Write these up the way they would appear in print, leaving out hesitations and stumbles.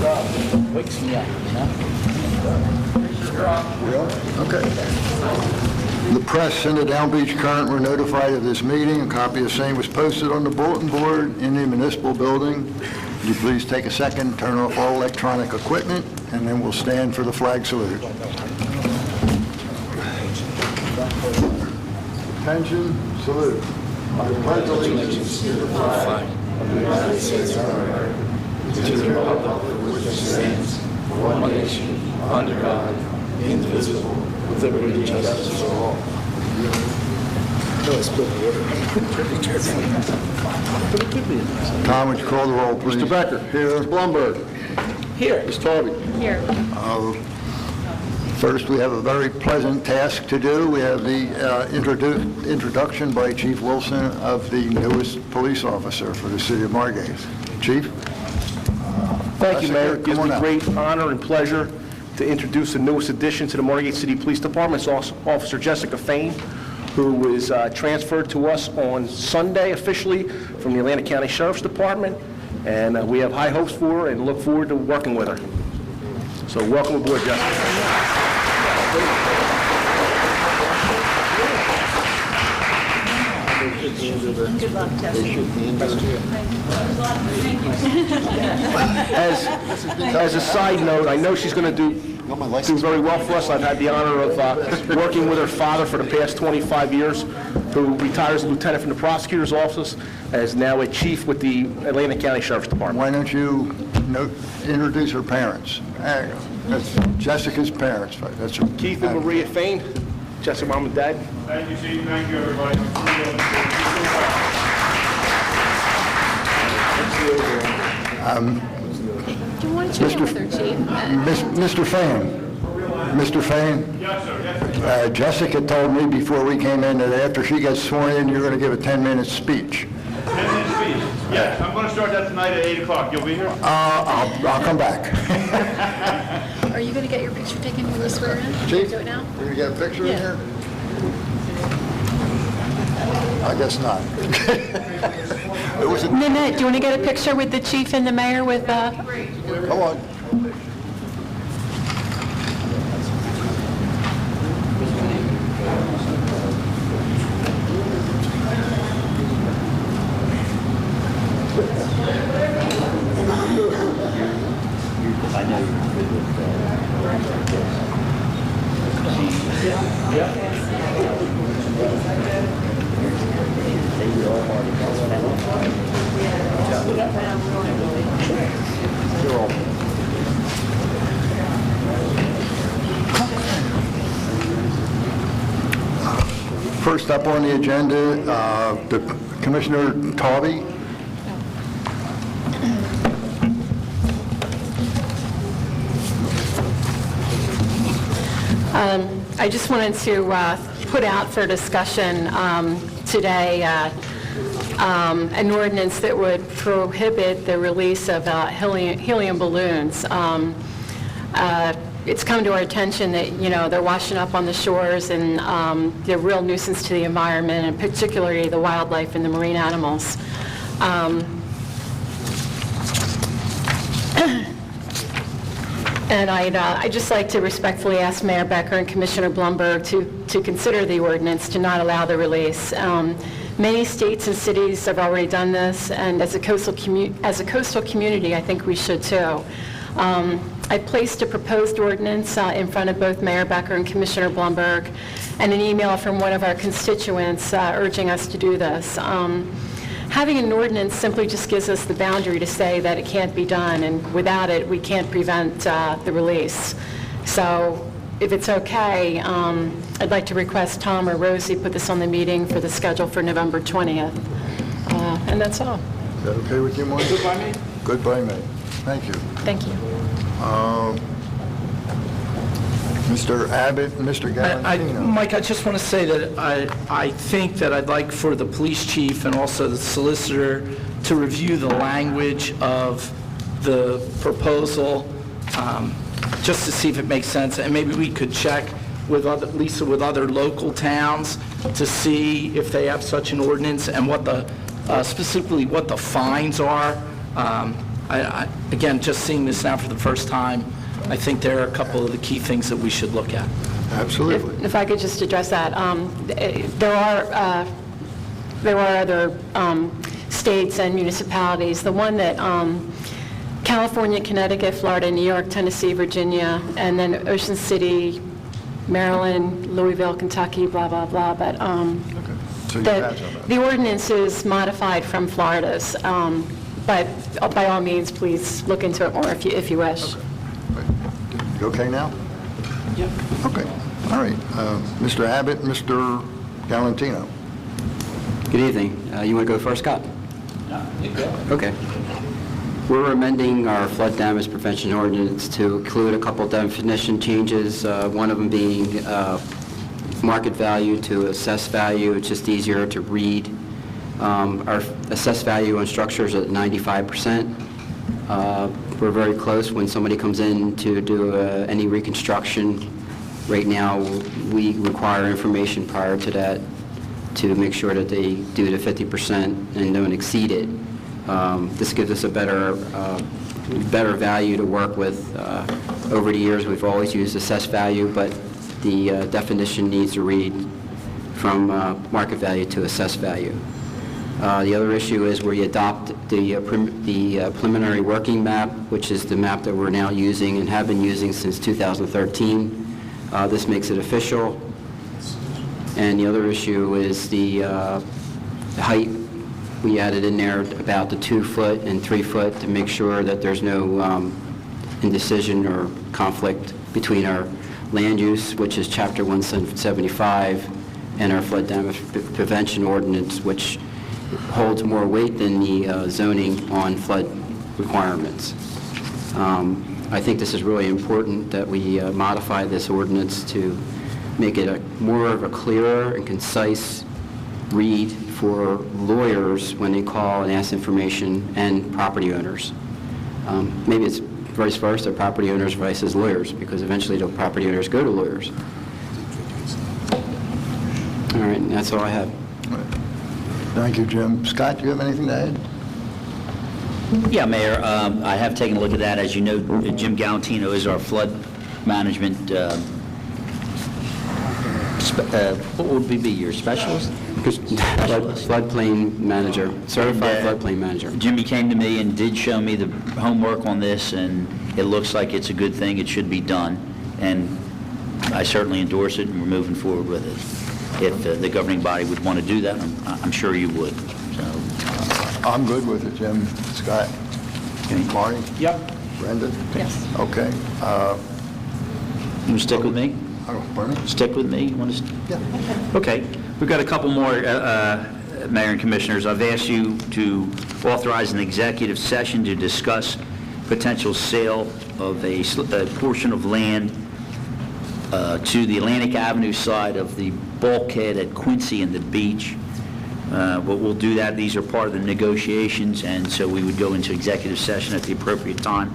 Wakes me up, you know? Okay. The press and the Down Beach Current were notified of this meeting. A copy of the same was posted on the bulletin board in the municipal building. Would you please take a second, turn off all electronic equipment, and then we'll stand for the flag salute. Attention, salute. I pledge allegiance to the flag of the United States of America, to the republic for which it stands, one nation, under God, indivisible, with liberty and justice for all. Tom, would you call the roll, please? Mr. Becker. Here. Mr. Blumberg. Here. Ms. Tarby. Here. First, we have a very pleasant task to do. We have the introduction by Chief Wilson of the newest police officer for the city of Margate. Chief? Thank you, Mayor. It gives Come me on great honor and pleasure to introduce the newest addition to the Margate City Police Department. It's Officer Jessica Fain, who was transferred to us on Sunday officially from the Atlantic County Sheriff's Department. And we have high hopes for her and look forward to working with her. So welcome aboard, Jessica. Good luck, Jesse. As a side note, I know she's going to do very well for us. I've had the honor of working with her father for the past 25 years, who retires as lieutenant from the prosecutor's office, is now a chief with the Atlantic County Sheriff's Department. Why don't you introduce her parents? There you go. That's Jessica's parents. That's her. Keith and Maria Fain, Jessica, mom and dad. Thank you, Chief. Thank you, everybody. Do you want to check in with her, Chief? Mr. Fain. Mr. Fain. Yes, sir. Yes, sir. Jessica told me before we came in that after she gets sworn in, you're going to give a 10-minute speech. 10-minute speech. Yes, I'm going to start that tonight at 8 o'clock. You'll be here? I'll come back. Are you going to get your picture taken when you swear in? Chief, Do it now? we're going to get a picture in Yeah. here? I guess not. It was a, Nanette, do you want to get a picture with the chief and the mayor with, come on. First up on the agenda, the Commissioner Tawby. I just wanted to put out for discussion today an ordinance that would prohibit the release of helium balloons. It's come to our attention that, you know, they're washing up on the shores and they're a real nuisance to the environment, and particularly the wildlife and the marine animals. And I'd just like to respectfully ask Mayor Becker and Commissioner Blumberg to consider the ordinance to not allow the release. Many states and cities have already done this, and as a coastal community, I think we should too. I placed a proposed ordinance in front of both Mayor Becker and Commissioner Blumberg, and an email from one of our constituents urging us to do this. Having an ordinance simply just gives us the boundary to say that it can't be done, and without it, we can't prevent the release. So if it's okay, I'd like to request Tom or Rosie put this on the meeting for the schedule for November 20th. And that's all. Is that okay with you, Mike? Good by me. Good by me. Thank you. Thank you. Mr. Abbott and Mr. Galantino. Mike, I just want to say that I think that I'd like for the police chief and also the solicitor to review the language of the proposal, just to see if it makes sense, and maybe we could check with Lisa with other local towns to see if they have such an ordinance and what the specifically what the fines are. Again, just seeing this now for the first time, I think there are a couple of the key things that we should look at. Absolutely. If I could just address that, there are other states and municipalities. The one that California, Connecticut, Florida, New York, Tennessee, Virginia, and then Ocean City, Maryland, Louisville, Kentucky, blah, blah, blah. But So you have some of that. the ordinance is modified from Florida's. But by all means, please look into it more if you wish. You okay now? Yep. Okay, all right. Mr. Abbott, Mr. Galantino. Good evening. You want to go first, Scott? Okay. We're amending our flood damage prevention ordinance to include a couple definition changes, one of them being market value to assess value. It's just easier to read. Our assessed value on structures at 95%. We're very close when somebody comes in to do any reconstruction. Right now, we require information prior to that to make sure that they do the 50% and don't exceed it. This gives us a better value to work with. Over the years, we've always used assessed value, but the definition needs to read from market value to assessed value. The other issue is we adopt the preliminary working map, which is the map that we're now using and have been using since 2013. This makes it official. And the other issue is the height. We added in there about the 2-foot and 3-foot to make sure that there's no indecision or conflict between our land use, which is Chapter 175, and our flood damage prevention ordinance, which holds more weight than the zoning on flood requirements. I think this is really important that we modify this ordinance to make it more of a clearer and concise read for lawyers when they call and ask information and property owners. Maybe it's vice versa, property owners versus lawyers, because eventually the property owners go to lawyers. All right, and that's all I have. Thank you, Jim. Scott, do you have anything to add? Yeah, Mayor, I have taken a look at that. As you know, Jim Galantino is our flood management, what would we be, your specialist? Floodplain manager, certified And, floodplain manager. Jimmy came to me and did show me the homework on this, and it looks like it's a good thing. It should be done, and I certainly endorse it, and we're moving forward with it. If the governing body would want to do that, I'm sure you would. So, I'm good with it, Jim. Scott? Marty? Yep. Brenda? Yes. Okay. you want to stick with me? Barney? Stick with me? You want to? Yeah. Okay. We've got a couple more, Mayor and Commissioners. I've asked you to authorize an executive session to discuss potential sale of a portion of land to the Atlantic Avenue side of the bulkhead at Quincy and the beach. But we'll do that. These are part of the negotiations, and so we would go into executive session at the appropriate time.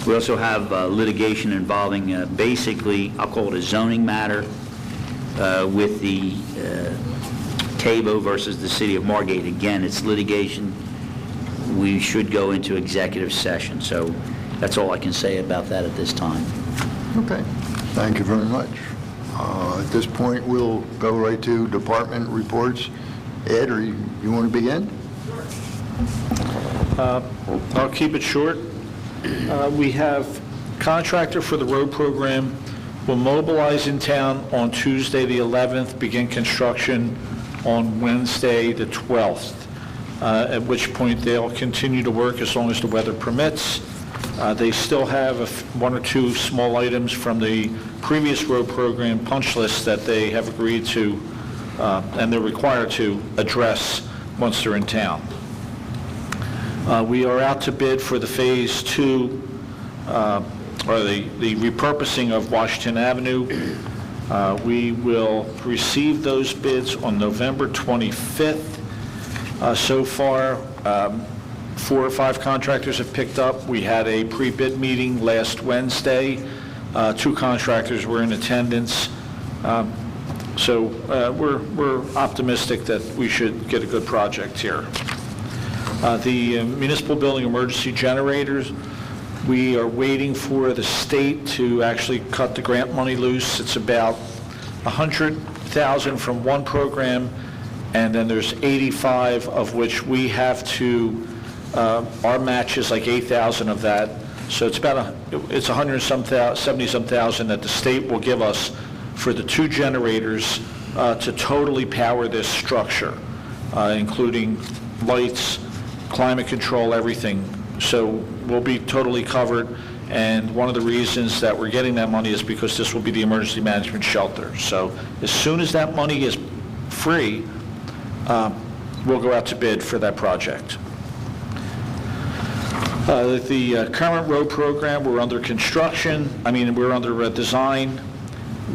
We also have litigation involving basically, I'll call it a zoning matter with the CABO versus the City of Margate. Again, it's litigation. We should go into executive session. So that's all I can say about that at this time. Okay. Thank you very much. At this point, we'll go right to department reports. Ed, or you want to begin? I'll keep it short. We have contractor for the road program will mobilize in town on Tuesday, the 11th, begin construction on Wednesday, the 12th, at which point they'll continue to work as long as the weather permits. They still have one or two small items from the previous road program punch list that they have agreed to and they're required to address once they're in town. We are out to bid for the Phase 2, or the repurposing of Washington Avenue. We will receive those bids on November 25th. So far, 4 or 5 contractors have picked up. We had a pre-bid meeting last Wednesday. 2 contractors were in attendance. So we're optimistic that we should get a good project here. The municipal building emergency generators, we are waiting for the state to actually cut the grant money loose. It's about $100,000 from one program, and then there's 85 of which we have to, our match is like 8,000 of that. So it's about, it's 170-some thousand that the state will give us for the 2 generators to totally power this structure, including lights, climate control, everything. So we'll be totally covered, and one of the reasons that we're getting that money is because this will be the emergency management shelter. So as soon as that money is free, we'll go out to bid for that project. The current road program, we're under construction, we're under design.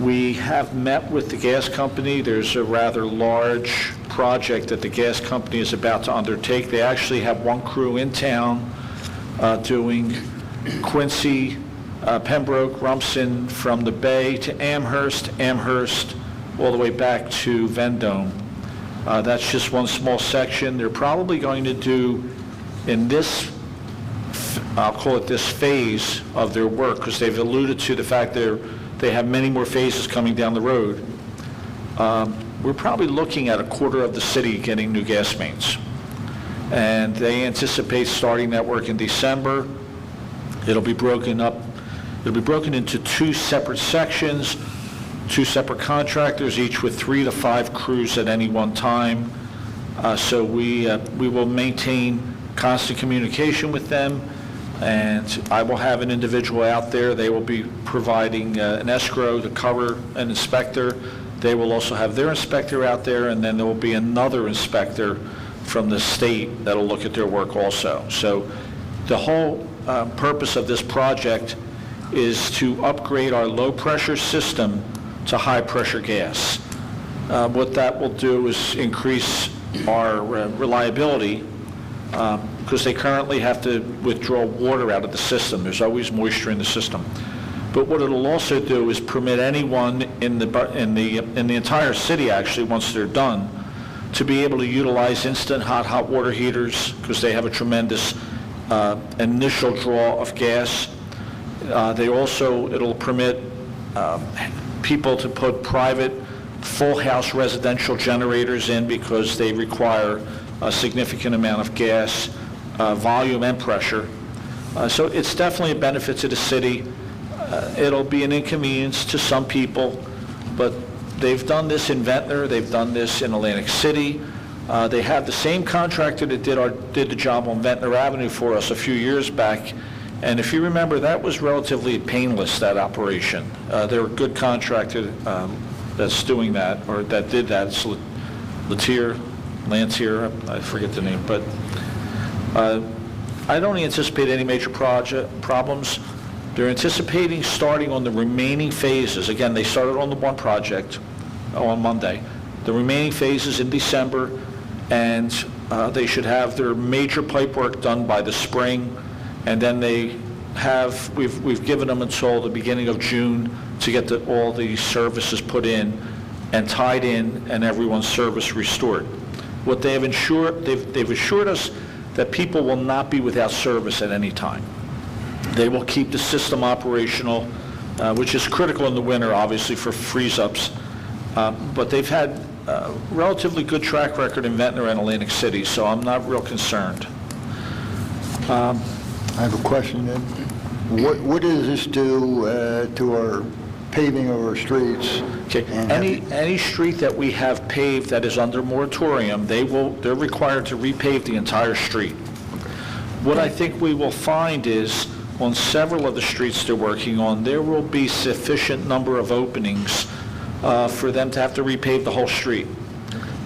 We have met with the gas company. There's a rather large project that the gas company is about to undertake. They actually have one crew in town doing Quincy, Pembroke, Rumson, from the Bay to Amherst, all the way back to Vendome. That's just one small section. They're probably going to do, in this, I'll call it this phase of their work, because they've alluded to the fact they have many more phases coming down the road. We're probably looking at a quarter of the city getting new gas mains. And they anticipate starting that work in December. It'll be broken into 2 separate sections, 2 separate contractors, each with 3 to 5 crews at any one time. So we will maintain constant communication with them, and I will have an individual out there. They will be providing an escrow to cover an inspector. They will also have their inspector out there, and then there will be another inspector from the state that'll look at their work also. So the whole purpose of this project is to upgrade our low-pressure system to high-pressure gas. What that will do is increase our reliability, because they currently have to withdraw water out of the system. There's always moisture in the system. But what it'll also do is permit anyone in the entire city, actually, once they're done, to be able to utilize instant hot water heaters, because they have a tremendous initial draw of gas. It'll permit people to put private full house residential generators in, because they require a significant amount of gas, volume and pressure. So it's definitely a benefit to the city. It'll be an inconvenience to some people, but they've done this in Ventnor, they've done this in Atlantic City. They have the same contractor that did the job on Ventnor Avenue for us a few years back, and if you remember, that was relatively painless, that operation. They're a good contractor that's doing that, or that did that. It's Lantier, I forget the name, but I don't anticipate any major problems. They're anticipating starting on the remaining phases. Again, they started on the one project on Monday. The remaining phases in December, and they should have their major pipe work done by the spring, and then we've given them until the beginning of June to get all the services put in and tied in and everyone's service restored. What they have they've assured us that people will not be without service at any time. They will keep the system operational, which is critical in the winter, obviously, for freeze-ups. But they've had a relatively good track record in Ventnor and Atlantic City, so I'm not real concerned. I have a question then. What does this do to our paving of our streets? Okay. Any street that we have paved that is under moratorium, they're required to repave the entire street. What I think we will find is, on several of the streets they're working on, there will be sufficient number of openings for them to have to repave the whole street.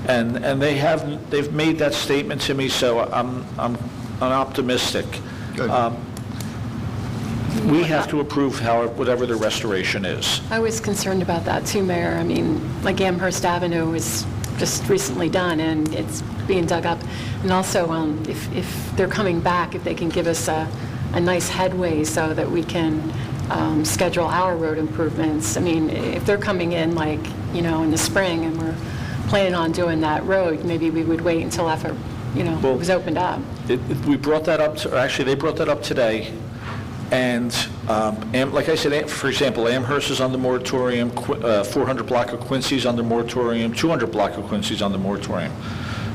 And they've made that statement to me, so I'm optimistic. Good. We have to approve whatever the restoration is. I was concerned about that too, Mayor. I mean, like Amherst Avenue was just recently done, and it's being dug up. And also, if they're coming back, if they can give us a nice headway so that we can schedule our road improvements. I mean, if they're coming in in the spring and we're planning on doing that road, maybe we would wait until after, it was opened up. We brought that up, actually, they brought that up today, and like I said, for example, Amherst is under moratorium, 400 block of Quincy's under moratorium, 200 block of Quincy's under moratorium.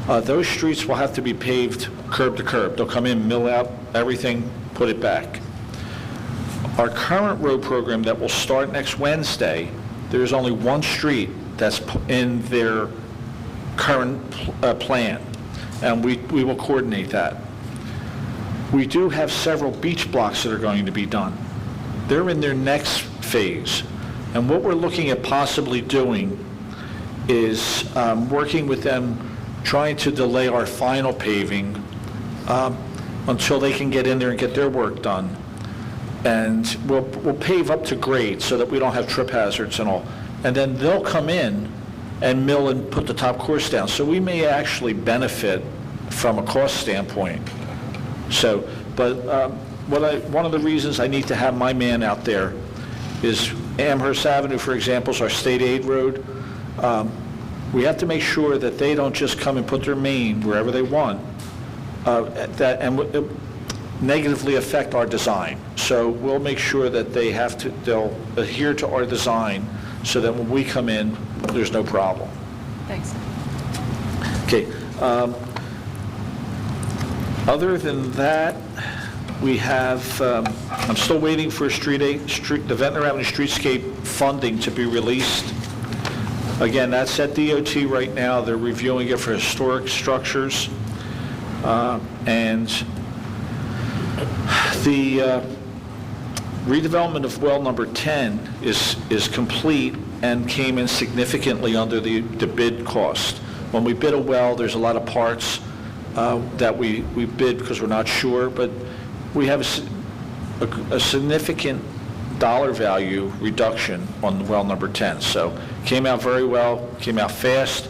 Those streets will have to be paved curb to curb. They'll come in, mill out everything, put it back. Our current road program that will start next Wednesday, there's only one street that's in their current plan, and we will coordinate that. We do have several beach blocks that are going to be done. They're in their next phase, and what we're looking at possibly doing is working with them, trying to delay our final paving until they can get in there and get their work done. And we'll pave up to grade so that we don't have trip hazards and all. And then they'll come in and mill and put the top course down. So we may actually benefit from a cost standpoint. So, but one of the reasons I need to have my man out there is Amherst Avenue, for example, is our state aid road. We have to make sure that they don't just come and put their main wherever they want, and negatively affect our design. So we'll make sure that they'll adhere to our design so that when we come in, there's no problem. Thanks. Okay. Other than that, we have, I'm still waiting for the Ventnor Avenue Streetscape funding to be released. Again, that's at DOT right now. They're reviewing it for historic structures. And the redevelopment of well number 10 is complete and came in significantly under the bid cost. When we bid a well, there's a lot of parts that we bid because we're not sure, but we have a significant dollar value reduction on well number 10. So came out very well, came out fast.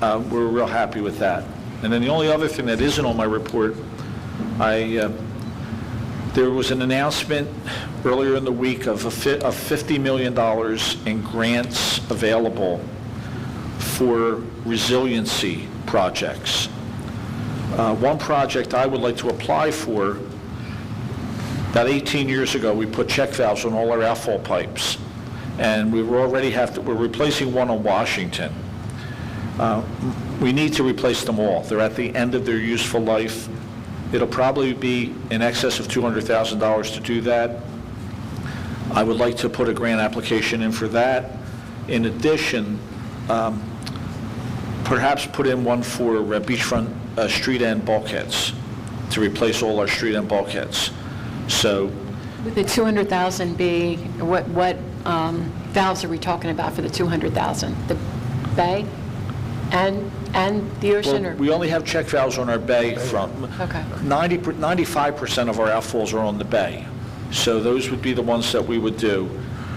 We're real happy with that. And then the only other thing that isn't on my report, there was an announcement earlier in the week of $50 million in grants available for resiliency projects. One project I would like to apply for, about 18 years ago, we put check valves on all our outfall pipes, and we're replacing one on Washington. We need to replace them all. They're at the end of their useful life. It'll probably be in excess of $200,000 to do that. I would like to put a grant application in for that. In addition, perhaps put in one for beachfront street end bulkheads, to replace all our street end bulkheads. So, Would the 200,000 be, what valves are we talking about for the 200,000? The bay and the ocean? well, or? we only have check valves on our bay front. Okay. 95% of our outfalls are on the bay. So those would be the ones that we would do.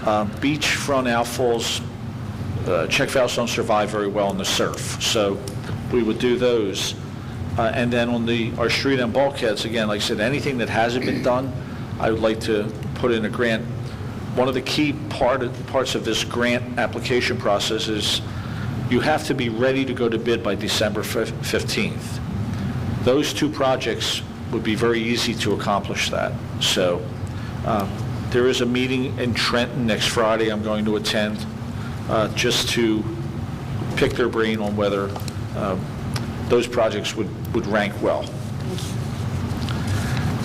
Beachfront outfalls, check valves don't survive very well in the surf. So we would do those. And then on our street and bulkheads, again, like I said, anything that hasn't been done, I would like to put in a grant. One of the key parts of this grant application process is you have to be ready to go to bid by December 15th. Those two projects would be very easy to accomplish that. So there is a meeting in Trenton next Friday I'm going to attend just to pick their brain on whether those projects would rank well.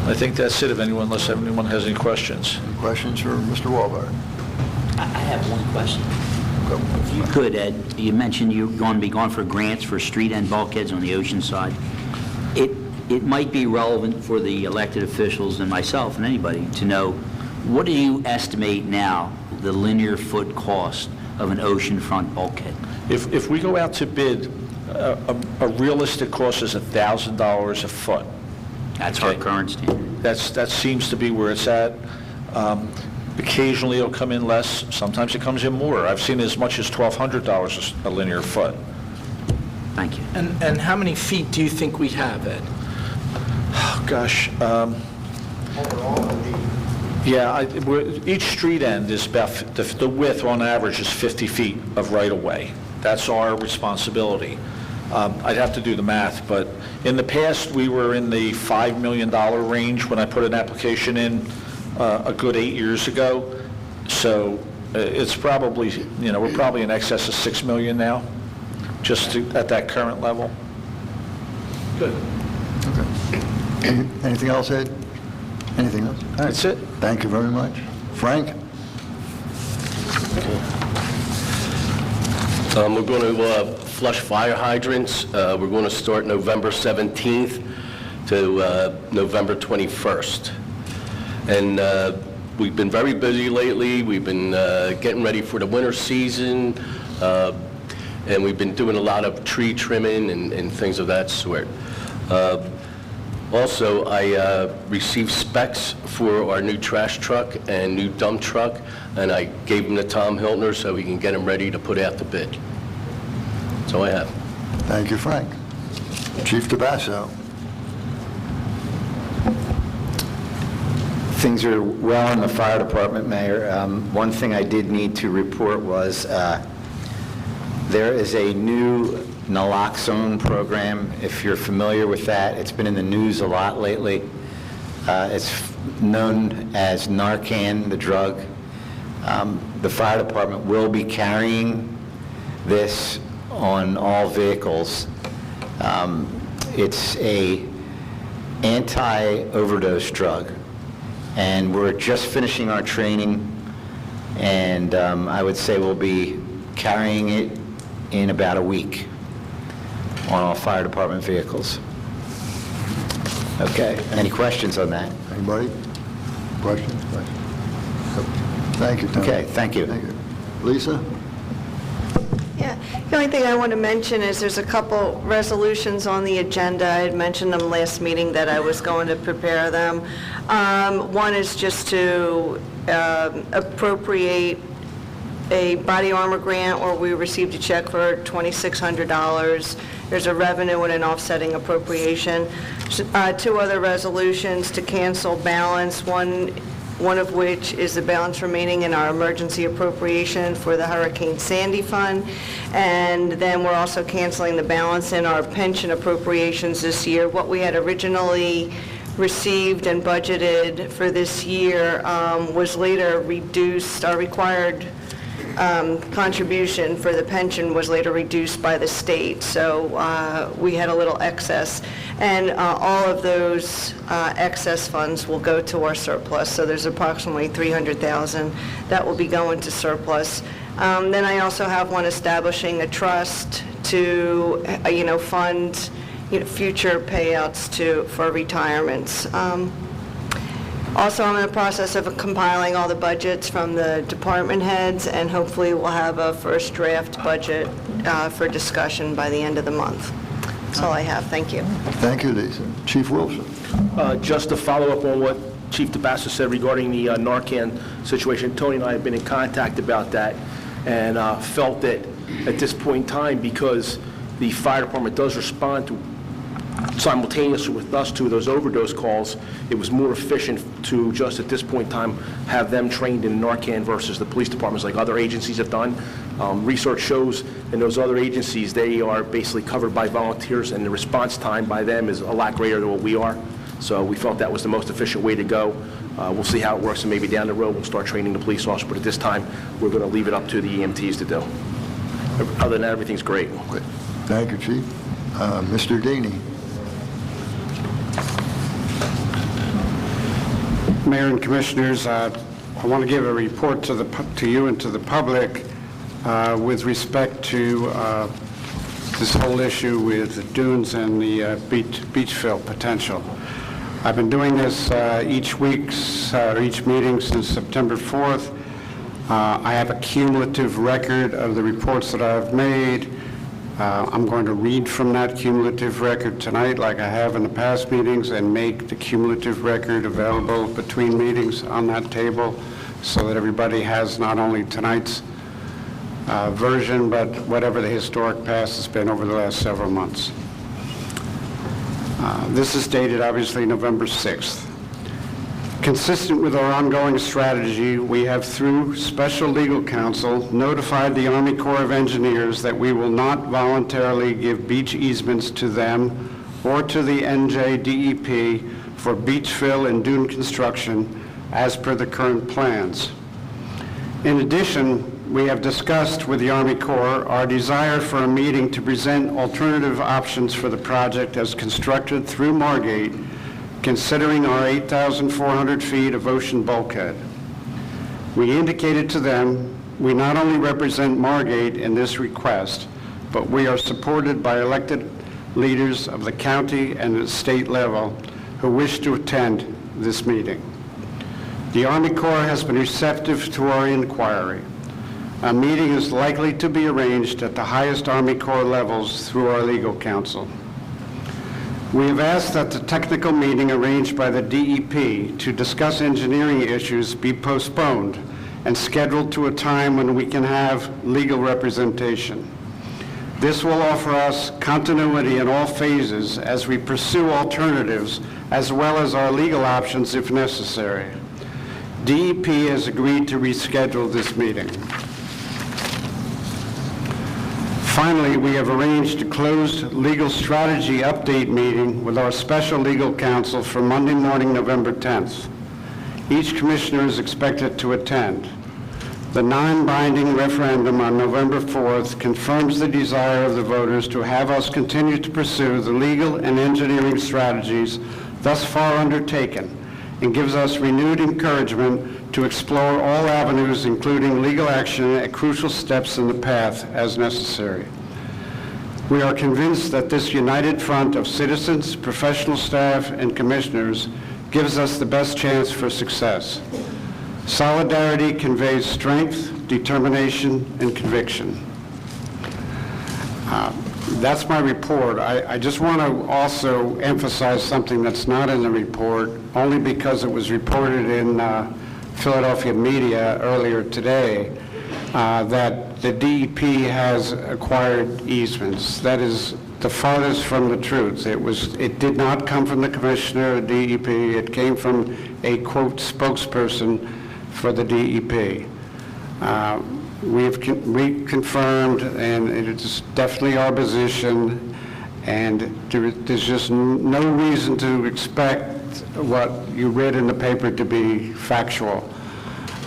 I think that's it, unless anyone has any questions. Any questions for Mr. Walbart? I have one question. If you could, Ed, you mentioned you're going to be going for grants for street end bulkheads on the ocean side. It might be relevant for the elected officials and myself and anybody to know, what do you estimate now the linear foot cost of an oceanfront bulkhead? If we go out to bid, a realistic cost is $1,000 a foot. That's our current standard. That seems to be where it's at. Occasionally it'll come in less, sometimes it comes in more. I've seen as much as $1,200 a linear foot. Thank you. And how many feet do you think we have, Ed? Oh, gosh. Yeah, each street end is about, the width on average is 50 feet of right-of-way. That's our responsibility. I'd have to do the math, but in the past, we were in the $5 million range when I put an application in a good 8 years ago. So it's probably, we're probably in excess of $6 million now, just at that current level. Good. Anything else, Ed? Anything else? All right. That's it. Thank you very much. Frank? We're going to flush fire hydrants. We're going to start November 17th to November 21st. And we've been very busy lately. We've been getting ready for the winter season, and we've been doing a lot of tree trimming and things of that sort. Also, I received specs for our new trash truck and new dump truck, and I gave them to Tom Hiltner so he can get them ready to put out the bid. That's all I have. Thank you, Frank. Chief DeBasso? Things are well in the fire department, Mayor. One thing I did need to report was there is a new naloxone program. If you're familiar with that, it's been in the news a lot lately. It's known as Narcan, the drug. The fire department will be carrying this on all vehicles. It's a anti-overdose drug, and we're just finishing our training, and I would say we'll be carrying it in about a week on all fire department vehicles. Okay, any questions on that? Anybody? Questions? Thank you, Tom. Okay, thank you. Thank you. Lisa? Yeah, the only thing I want to mention is there's a couple resolutions on the agenda. I had mentioned them last meeting that I was going to prepare them. One is just to appropriate a body armor grant where we received a check for $2,600. There's a revenue and an offsetting appropriation. Two other resolutions to cancel balance, one of which is the balance remaining in our emergency appropriation for the Hurricane Sandy Fund. And then we're also canceling the balance in our pension appropriations this year. What we had originally received and budgeted for this year was later reduced. Our required contribution for the pension was later reduced by the state, so we had a little excess, and all of those excess funds will go to our surplus, so there's approximately $300,000 that will be going to surplus. Then I also have one establishing a trust to fund future payouts for retirements. Also, I'm in the process of compiling all the budgets from the department heads, and hopefully we'll have a first draft budget for discussion by the end of the month. That's all I have. Thank you. Thank you, Lisa. Chief Wilson? Just to follow up on what Chief DeBasso said regarding the Narcan situation, Tony and I have been in contact about that, and felt that at this point in time, because the fire department does respond to simultaneously with us to those overdose calls, it was more efficient to just at this point in time have them trained in Narcan versus the police departments like other agencies have done. Research shows in those other agencies they are basically covered by volunteers, and the response time by them is a lot greater than what we are. So we felt that was the most efficient way to go. We'll see how it works, and maybe down the road we'll start training the police officers, but at this time we're going to leave it up to the EMTs to do. Other than that, everything's great. Thank you, Chief. Mr. Deeney? Mayor and Commissioners, I want to give a report to you and to the public with respect to this whole issue with the dunes and the beach fill potential. I've been doing this each meeting since September 4th. I have a cumulative record of the reports that I've made. I'm going to read from that cumulative record tonight like I have in the past meetings and make the cumulative record available between meetings on that table so that everybody has not only tonight's version but whatever the historic past has been over the last several months. This is dated obviously November 6th. Consistent with our ongoing strategy, we have, through special legal counsel, notified the Army Corps of Engineers that we will not voluntarily give beach easements to them or to the NJDEP for beach fill and dune construction as per the current plans. In addition, we have discussed with the Army Corps our desire for a meeting to present alternative options for the project as constructed through Margate, considering our 8,400 feet of ocean bulkhead. We indicated to them we not only represent Margate in this request, but we are supported by elected leaders of the county and the state level who wish to attend this meeting. The Army Corps has been receptive to our inquiry. A meeting is likely to be arranged at the highest Army Corps levels through our legal counsel. We have asked that the technical meeting arranged by the DEP to discuss engineering issues be postponed and scheduled to a time when we can have legal representation. This will offer us continuity in all phases as we pursue alternatives as well as our legal options if necessary. DEP has agreed to reschedule this meeting. Finally, we have arranged a closed legal strategy update meeting with our special legal counsel for Monday morning, November 10th. Each commissioner is expected to attend. The non-binding referendum on November 4th confirms the desire of the voters to have us continue to pursue the legal and engineering strategies thus far undertaken, and gives us renewed encouragement to explore all avenues, including legal action at crucial steps in the path as necessary. We are convinced that this united front of citizens, professional staff, and commissioners gives us the best chance for success. Solidarity conveys strength, determination, and conviction. That's my report. I just want to also emphasize something that's not in the report, only because it was reported in Philadelphia media earlier today, that the DEP has acquired easements. That is the farthest from the truth. It did not come from the commissioner of DEP. It came from a, quote, spokesperson for the DEP. We have reconfirmed, and it is definitely our position, and there's just no reason to expect what you read in the paper to be factual.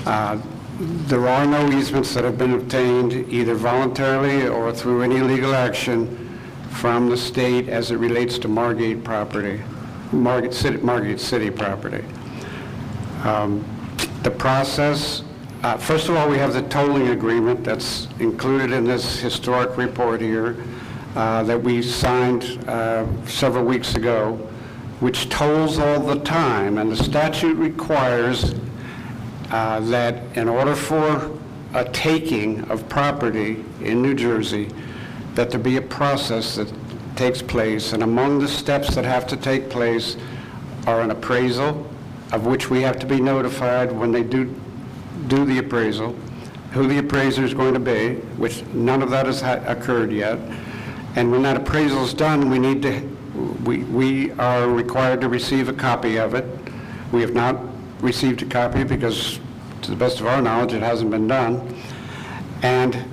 There are no easements that have been obtained either voluntarily or through any legal action from the state as it relates to Margate property, Margate City property. The process, first of all, we have the tolling agreement that's included in this historic report here that we signed several weeks ago, which tolls all the time, and the statute requires that in order for a taking of property in New Jersey, that there be a process that takes place, and among the steps that have to take place are an appraisal, of which we have to be notified when they do the appraisal, who the appraiser is going to be, which none of that has occurred yet. And when that appraisal is done, we are required to receive a copy of it. We have not received a copy because, to the best of our knowledge, it hasn't been done. And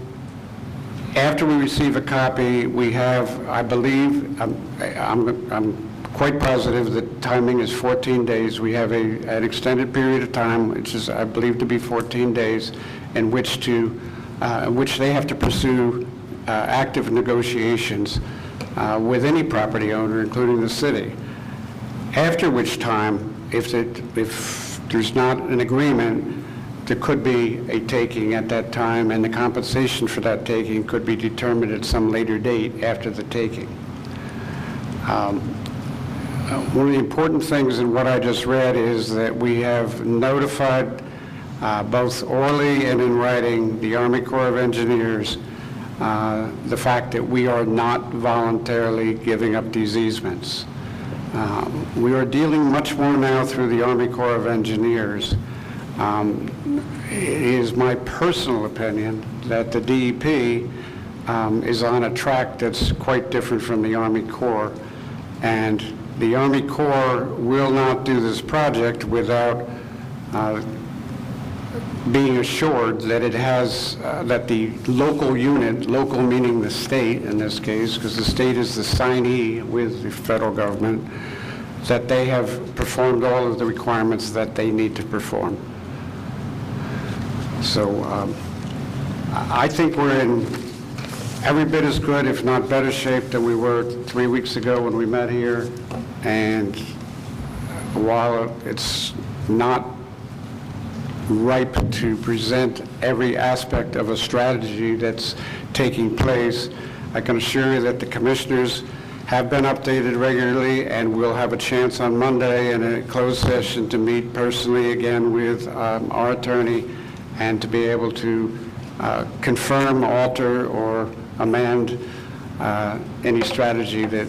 after we receive a copy, we have, I believe, I'm quite positive that timing is 14 days. We have an extended period of time, which is, I believe, to be 14 days, in which they have to pursue active negotiations with any property owner, including the city. After which time, if there's not an agreement, there could be a taking at that time, and the compensation for that taking could be determined at some later date after the taking. One of the important things in what I just read is that we have notified both orally and in writing the Army Corps of Engineers the fact that we are not voluntarily giving up these easements. We are dealing much more now through the Army Corps of Engineers. It is my personal opinion that the DEP is on a track that's quite different from the Army Corps, and the Army Corps will not do this project without being assured that it has, that the local unit, local meaning the state in this case, because the state is the signee with the federal government, that they have performed all of the requirements that they need to perform. So I think we're in every bit as good, if not better shape than we were 3 weeks ago when we met here. And while it's not ripe to present every aspect of a strategy that's taking place, I can assure you that the commissioners have been updated regularly, and we'll have a chance on Monday in a closed session to meet personally again with our attorney and to be able to confirm, alter, or amend any strategy that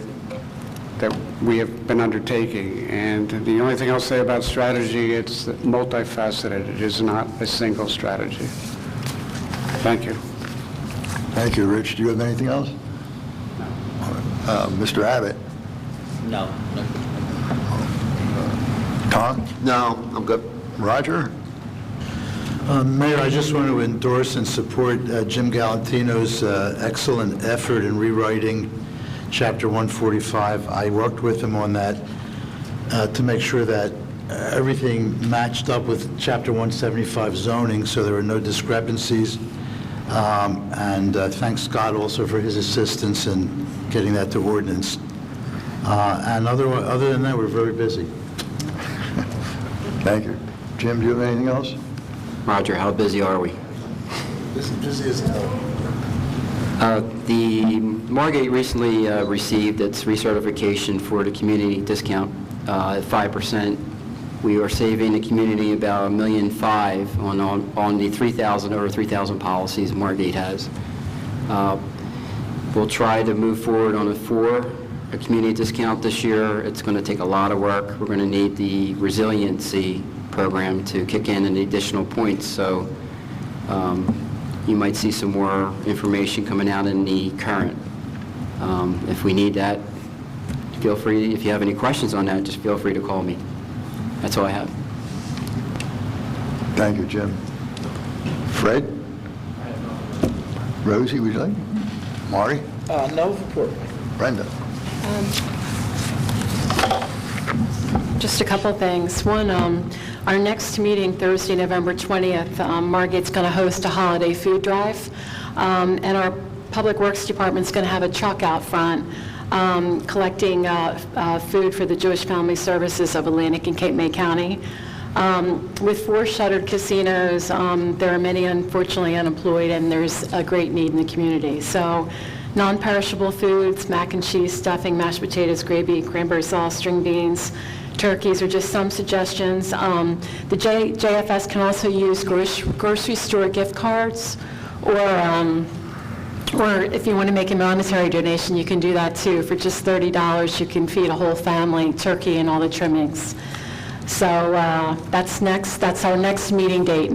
we have been undertaking. And the only thing I'll say about strategy, it's multifaceted. It is not a single strategy. Thank you. Thank you, Rich. Do you have anything else? Mr. Abbott? No. Tom? No, I'm good. Roger? Mayor, I just want to endorse and support Jim Galantino's excellent effort in rewriting Chapter 145. I worked with him on that to make sure that everything matched up with Chapter 175 zoning, so there were no discrepancies. And thanks Scott also for his assistance in getting that to ordinance. And other than that, we're very busy. Thank you. Jim, do you have anything else? Roger, how busy are we? Busy as hell. The Margate recently received its recertification for the community discount at 5%. We are saving the community about $1.5 million on the 3,000, over 3,000 policies Margate has. We'll try to move forward on a community discount this year. It's going to take a lot of work. We're going to need the resiliency program to kick in and the additional points. So you might see some more information coming out in the current. If we need that, feel free, if you have any questions on that, just feel free to call me. That's all I have. Thank you, Jim. Fred? Rosie, would you like? Mari? No report. Brenda? Just a couple things. One, our next meeting, Thursday, November 20th, Margate's going to host a holiday food drive, and our Public Works Department's going to have a truck out front collecting food for the Jewish Family Services of Atlantic and Cape May County. With 4 shuttered casinos, there are many unfortunately unemployed, and there's a great need in the community. So non-perishable foods, mac and cheese, stuffing, mashed potatoes, gravy, cranberry sauce, string beans, turkeys are just some suggestions. The JFS can also use grocery store gift cards, or if you want to make a monetary donation, you can do that too. For just $30, you can feed a whole family turkey and all the trimmings. So that's our next meeting date,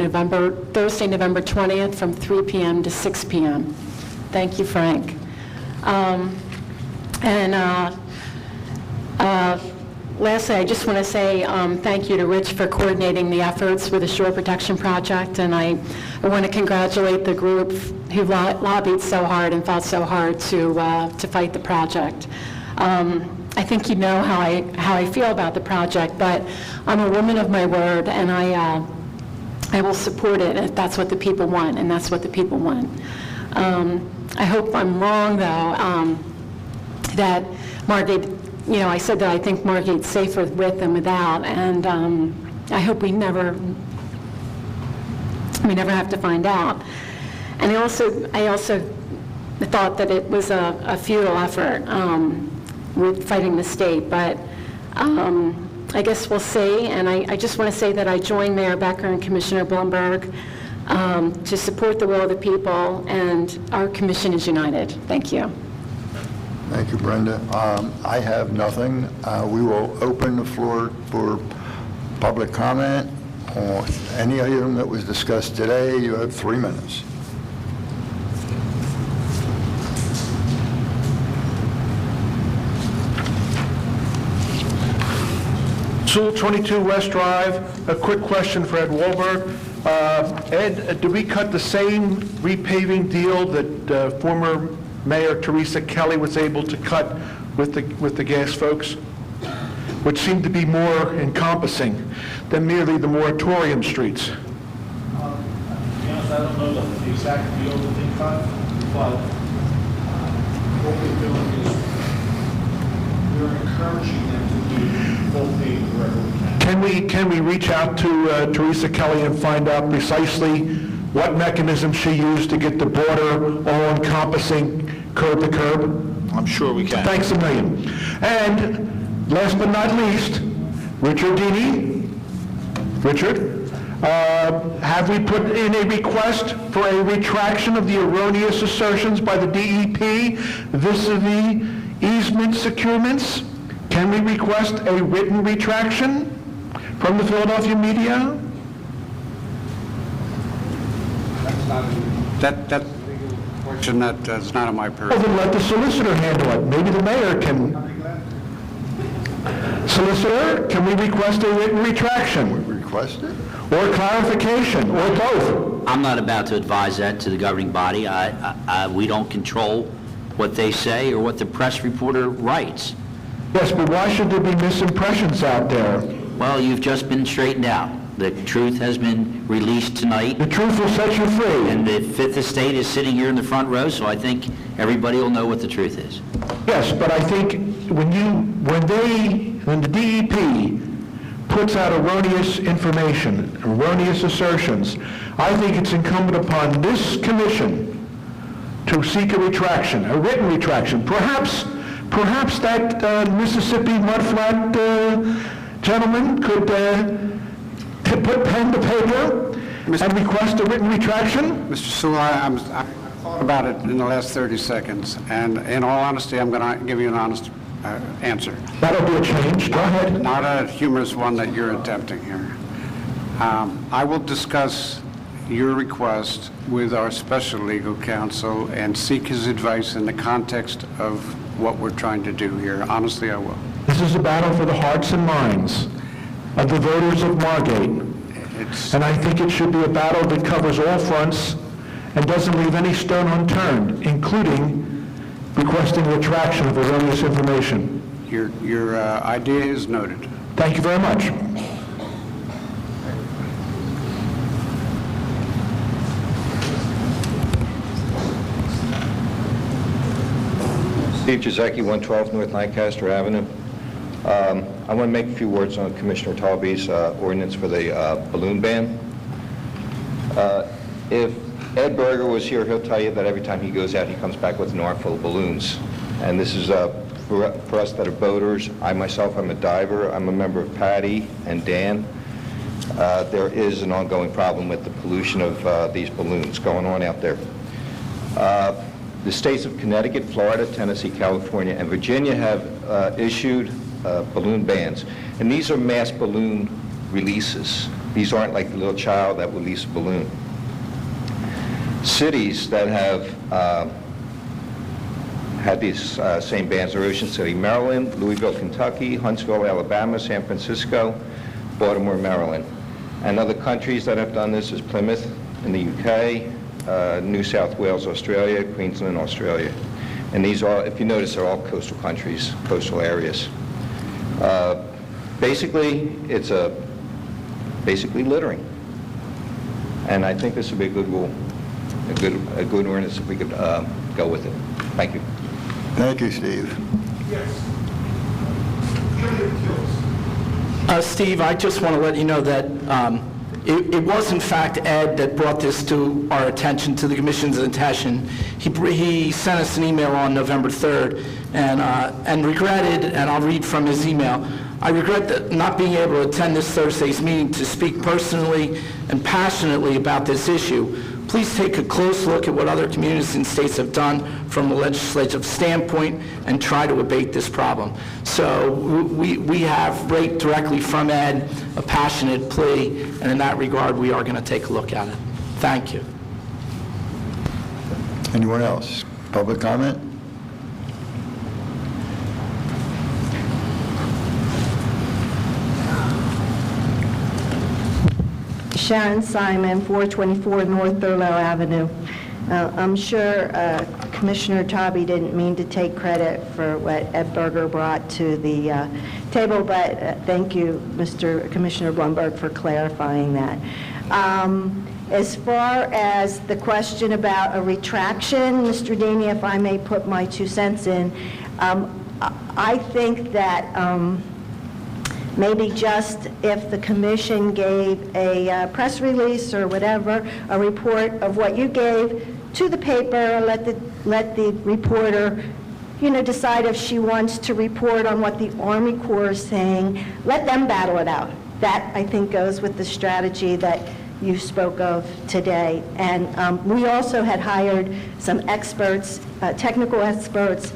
Thursday, November 20th, from 3 p.m. to 6 p.m. Thank you, Frank. Lastly, I just want to say thank you to Rich for coordinating the efforts with the Shore Protection Project, and I want to congratulate the group who lobbied so hard and fought so hard to fight the project. I think you know how I feel about the project, but I'm a woman of my word, and I will support it if that's what the people want, and that's what the people want. I hope I'm wrong, though, that Margate, I said that I think Margate's safer with than without, and I hope we never have to find out. And I also thought that it was a futile effort with fighting the state, but I guess we'll see. And I just want to say that I join Mayor Becker and Commissioner Blumberg to support the will of the people, and our commission is united. Thank you. Thank you, Brenda. I have nothing. We will open the floor for public comment on any item that was discussed today. You have 3 minutes. Sewell 22 West Drive, a quick question for Ed Wahlberg. Ed, did we cut the same repaving deal that former Mayor Teresa Kelly was able to cut with the gas folks, which seemed to be more encompassing than merely the moratorium streets? To be honest, I don't know the exact deal that they cut, but what we're doing is we're encouraging them to do full paving wherever we can. Can we reach out to Teresa Kelly and find out precisely what mechanism she used to get the border all-encompassing curb to curb? I'm sure we can. Thanks a million. And last but not least, Richard Dini. Richard, have we put in a request for a retraction of the erroneous assertions by the DEP vis-a-vis easement securements? Can we request a written retraction from the Philadelphia media? That question that is not on my Well, purview. then let the solicitor handle it. Maybe the mayor can. Solicitor, can we request a written retraction? Request it? Or clarification, or both? I'm not about to advise that to the governing body. We don't control what they say or what the press reporter writes. Yes, but why should there be misimpressions out there? Well, you've just been straightened out. The truth has been released tonight, The truth will set you free. and the Fifth Estate is sitting here in the front row, so I think everybody will know what the truth is. Yes, but I think when the DEP puts out erroneous information, erroneous assertions, I think it's incumbent upon this commission to seek a retraction, a written retraction. Perhaps that Mississippi mudflat gentleman could put pen to paper and request a written retraction? Mr. Sewell, I thought about it in the last 30 seconds, and in all honesty, I'm going to give you an honest answer. That'll be a change. Go ahead. Not a humorous one that you're attempting here. I will discuss your request with our special legal counsel and seek his advice in the context of what we're trying to do here. Honestly, I will. This is a battle for the hearts and minds of the voters of Margate. And I think it should be a battle that covers all fronts and doesn't leave any stone unturned, including requesting retraction of erroneous information. Your idea is noted. Thank you very much. Steve Giesecke, 112 North Lancaster Avenue. I want to make a few words on Commissioner Talby's ordinance for the balloon ban. If Ed Berger was here, he'll tell you that every time he goes out, he comes back with an armful of balloons. And this is for us that are boaters. I myself, I'm a diver. I'm a member of Patty and Dan. There is an ongoing problem with the pollution of these balloons going on out there. The states of Connecticut, Florida, Tennessee, California, and Virginia have issued balloon bans. And these are mass balloon releases. These aren't like the little child that will release a balloon. Cities that have had these same bans are Ocean City, Maryland, Louisville, Kentucky, Huntsville, Alabama, San Francisco, Baltimore, Maryland. And other countries that have done this is Plymouth in the UK, New South Wales, Australia, Queensland, Australia. And these are, if you notice, they're all coastal countries, coastal areas. Basically, it's basically littering. And I think this would be a good rule, a good ordinance if we could go with it. Thank you. Thank you, Steve. Steve, I just want to let you know that it was in fact Ed that brought this to our attention, to the Commission's attention. He sent us an email on November 3rd and regretted, and I'll read from his email, I regret that not being able to attend this Thursday's meeting to speak personally and passionately about this issue. Please take a close look at what other communities and states have done from a legislative standpoint and try to abate this problem. So we have right directly from Ed a passionate plea, and in that regard, we are going to take a look at it. Thank you. Anyone else? Public comment? Sharon Simon, 424 North Thurlow Avenue. I'm sure Commissioner Tobey didn't mean to take credit for what Ed Berger brought to the table, but thank you, Commissioner Blumberg, for clarifying that. As far as the question about a retraction, Mr. Daney, if I may put my 2 cents in, I think that maybe just if the commission gave a press release or whatever, a report of what you gave to the paper, let the reporter, decide if she wants to report on what the Army Corps is saying. Let them battle it out. That, I think, goes with the strategy that you spoke of today. And we also had hired some experts, technical experts,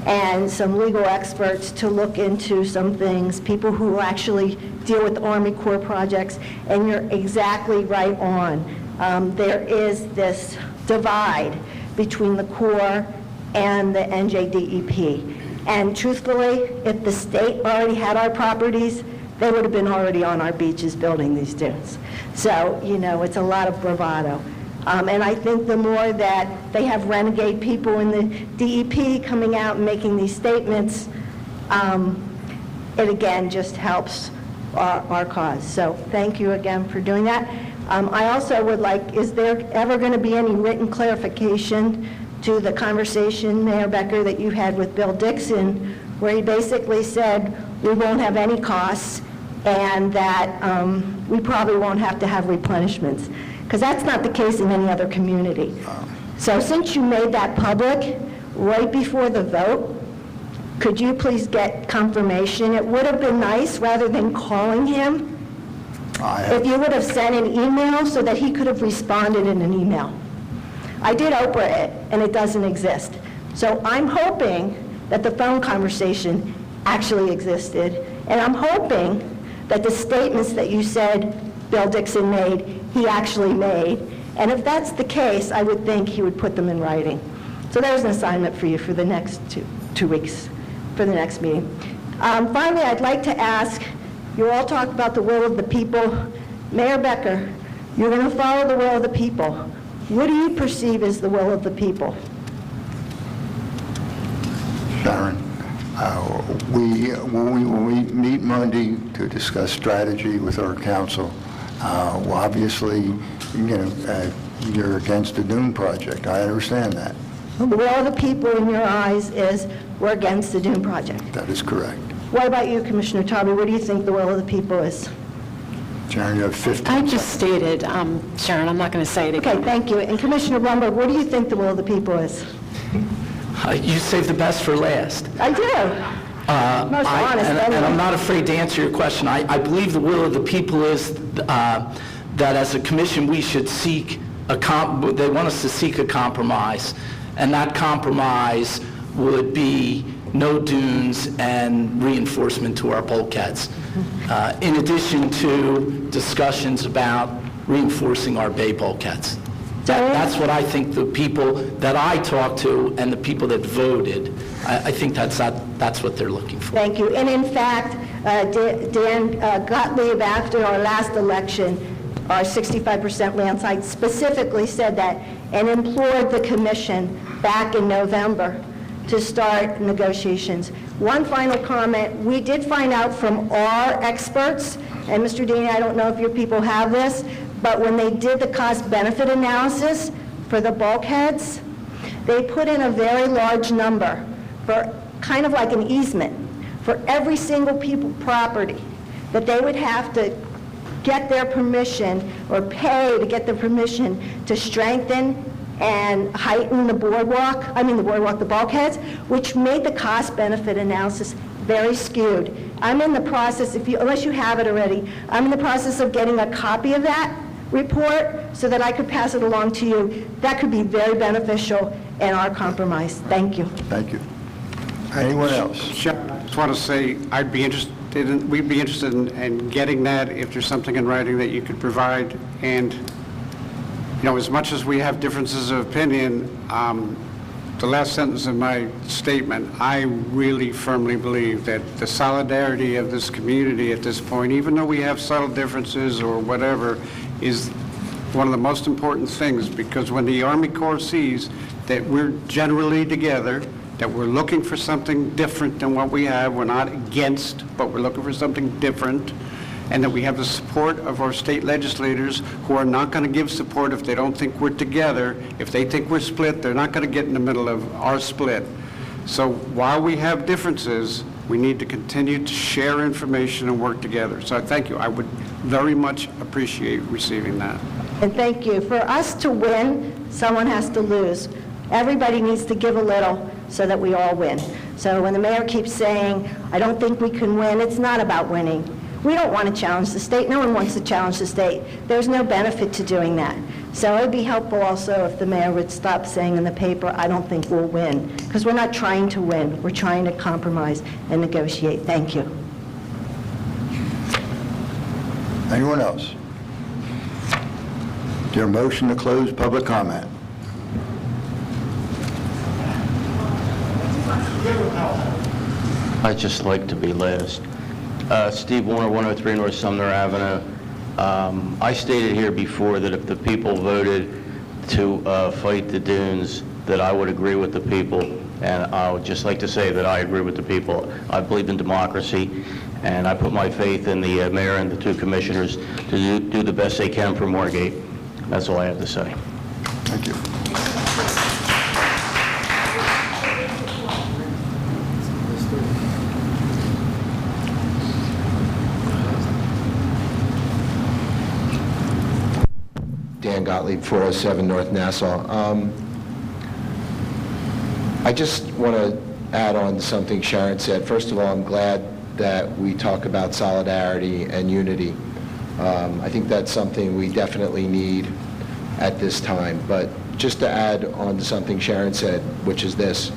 and some legal experts to look into some things, people who actually deal with Army Corps projects, and you're exactly right on. There is this divide between the Corps and the NJDEP. And truthfully, if the state already had our properties, they would have been already on our beaches building these dunes. So, it's a lot of bravado. And I think the more that they have renegade people in the DEP coming out and making these statements, it again just helps our cause. So thank you again for doing that. I also would like, is there ever going to be any written clarification to the conversation, Mayor Becker, that you had with Bill Dixon, where he basically said we won't have any costs and that we probably won't have to have replenishments? Because that's not the case in any other community. So since you made that public right before the vote, could you please get confirmation? It would have been nice, rather than calling him, if you would have sent an email so that he could have responded in an email. I did Oprah it, and it doesn't exist. So I'm hoping that the phone conversation actually existed, and I'm hoping that the statements that you said Bill Dixon made, he actually made. And if that's the case, I would think he would put them in writing. So there's an assignment for you for the next two weeks, for the next meeting. Finally, I'd like to ask, you all talk about the will of the people. Mayor Becker, you're going to follow the will of the people. What do you perceive as the will of the people? Sharon, when we meet Monday to discuss strategy with our council, well, obviously, you're against the Dune project. I understand that. The will of the people in your eyes is we're against the Dune project. That is correct. What about you, Commissioner Tobey? What do you think the will of the people is? Sharon, you have 15 I seconds. just stated, Sharon, I'm not going to say it again. Okay, thank you. And Commissioner Blumberg, what do you think the will of the people is? You saved the best for last. I do. Most honest, And anyway. I'm not afraid to answer your question. I believe the will of the people is that as a commission, we should seek they want us to seek a compromise, and that compromise would be no dunes and reinforcement to our bulkheads, in addition to discussions about reinforcing our bay bulkheads. That's what I think the people that I talked to and the people that voted, I think that's what they're looking for. Thank you. And in fact, Dan Gottlieb, after our last election, our 65% landslide, specifically said that and implored the commission back in November to start negotiations. One final comment, we did find out from our experts, and Mr. Daney, I don't know if your people have this, but when they did the cost-benefit analysis for the bulkheads, they put in a very large number for kind of like an easement for every single property that they would have to get their permission or pay to get their permission to strengthen and heighten the bulkheads, which made the cost-benefit analysis very skewed. I'm in the process, unless you have it already, I'm in the process of getting a copy of that report so that I could pass it along to you. That could be very beneficial in our compromise. Thank you. Thank you. Anyone else? Sharon, I just want to say, we'd be interested in getting that if there's something in writing that you could provide. And, as much as we have differences of opinion, the last sentence of my statement, I really firmly believe that the solidarity of this community at this point, even though we have subtle differences or whatever, is one of the most important things, because when the Army Corps sees that we're generally together, that we're looking for something different than what we have, we're not against, but we're looking for something different, and that we have the support of our state legislators who are not going to give support if they don't think we're together. If they think we're split, they're not going to get in the middle of our split. So while we have differences, we need to continue to share information and work together. So thank you. I would very much appreciate receiving that. And thank you. For us to win, someone has to lose. Everybody needs to give a little so that we all win. So when the mayor keeps saying, I don't think we can win, it's not about winning. We don't want to challenge the state. No one wants to challenge the state. There's no benefit to doing that. So it would be helpful also if the mayor would stop saying in the paper, I don't think we'll win, because we're not trying to win. We're trying to compromise and negotiate. Thank you. Anyone else? Is there a motion to close public comment? I'd just like to be last. Steve Warner, 103 North Sumner Avenue. I stated here before that if the people voted to fight the dunes, that I would agree with the people, and I would just like to say that I agree with the people. I believe in democracy, and I put my faith in the mayor and the two commissioners to do the best they can for Margate. That's all I have to say. Thank you. Dan Gottlieb, 407 North Nassau. I just want to add on to something Sharon said. First of all, I'm glad that we talk about solidarity and unity. I think that's something we definitely need at this time. But just to add on to something Sharon said, which is this,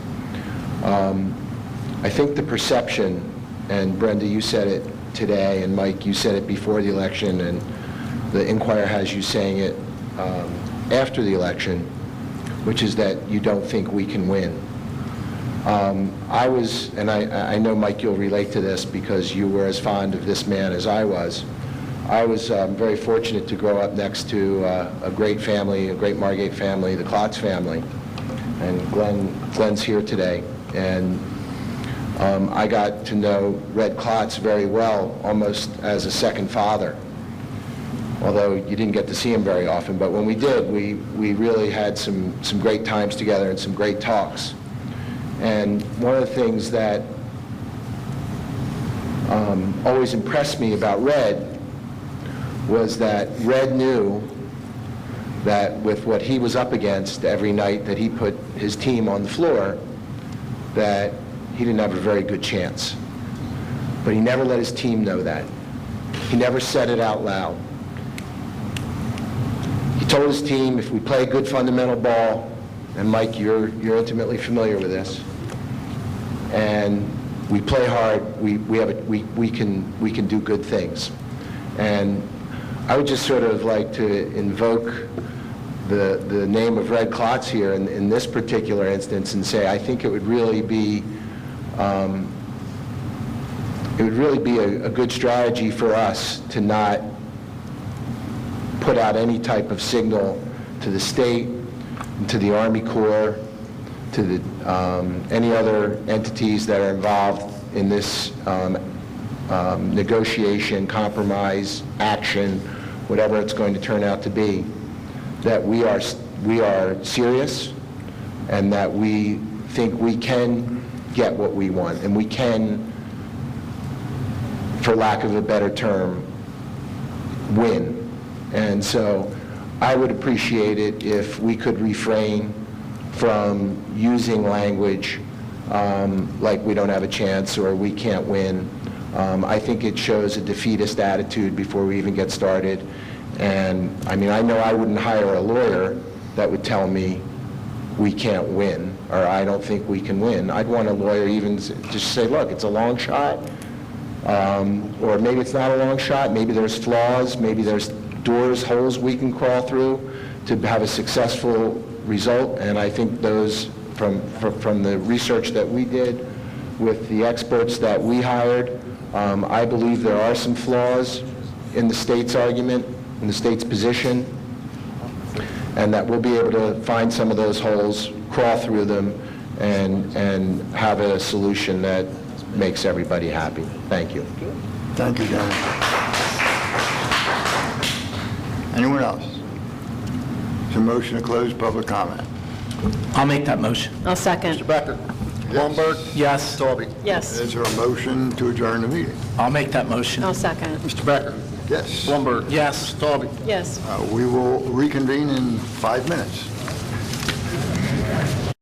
I think the perception, and Brenda, you said it today, and Mike, you said it before the election, and the Inquirer has you saying it after the election, which is that you don't think we can win. I was, and I know, Mike, you'll relate to this because you were as fond of this man as I was. I was very fortunate to grow up next to a great family, a great Margate family, the Klotz family, and Glenn's here today. And I got to know Red Klotz very well, almost as a second father, although you didn't get to see him very often. But when we did, we really had some great times together and some great talks. And one of the things that always impressed me about Red was that Red knew that with what he was up against every night that he put his team on the floor, that he didn't have a very good chance. But he never let his team know that. He never said it out loud. He told his team, if we play good fundamental ball, and Mike, you're intimately familiar with this, and we play hard, we can do good things. And I would just sort of like to invoke the name of Red Klotz here in this particular instance and say I think it would really be a good strategy for us to not put out any type of signal to the state, to the Army Corps, to the any other entities that are involved in this negotiation, compromise, action, whatever it's going to turn out to be, that we are serious and that we think we can get what we want, and we can, for lack of a better term, win. And so I would appreciate it if we could refrain from using language like we don't have a chance or we can't win. I think it shows a defeatist attitude before we even get started. And I mean, I know I wouldn't hire a lawyer that would tell me we can't win or I don't think we can win. I'd want a lawyer even just say, look, it's a long shot, or maybe it's not a long shot, maybe there's flaws, maybe there's doors, holes we can crawl through to have a successful result. And I think those, from the research that we did with the experts that we hired, I believe there are some flaws in the state's argument in the state's position, and that we'll be able to find some of those holes, crawl through them, and have a solution that makes everybody happy. Thank you. Thank you, Dennis. Anyone else? Is there a motion to close public comment? I'll make that motion. I'll second. Mr. Becker? Blumberg? Yes. Talby? Yes. Is there a motion to adjourn the meeting? I'll make that motion. I'll second. Mr. Becker? Yes. Blumberg? Yes. Talby? Yes. We will reconvene in 5 minutes.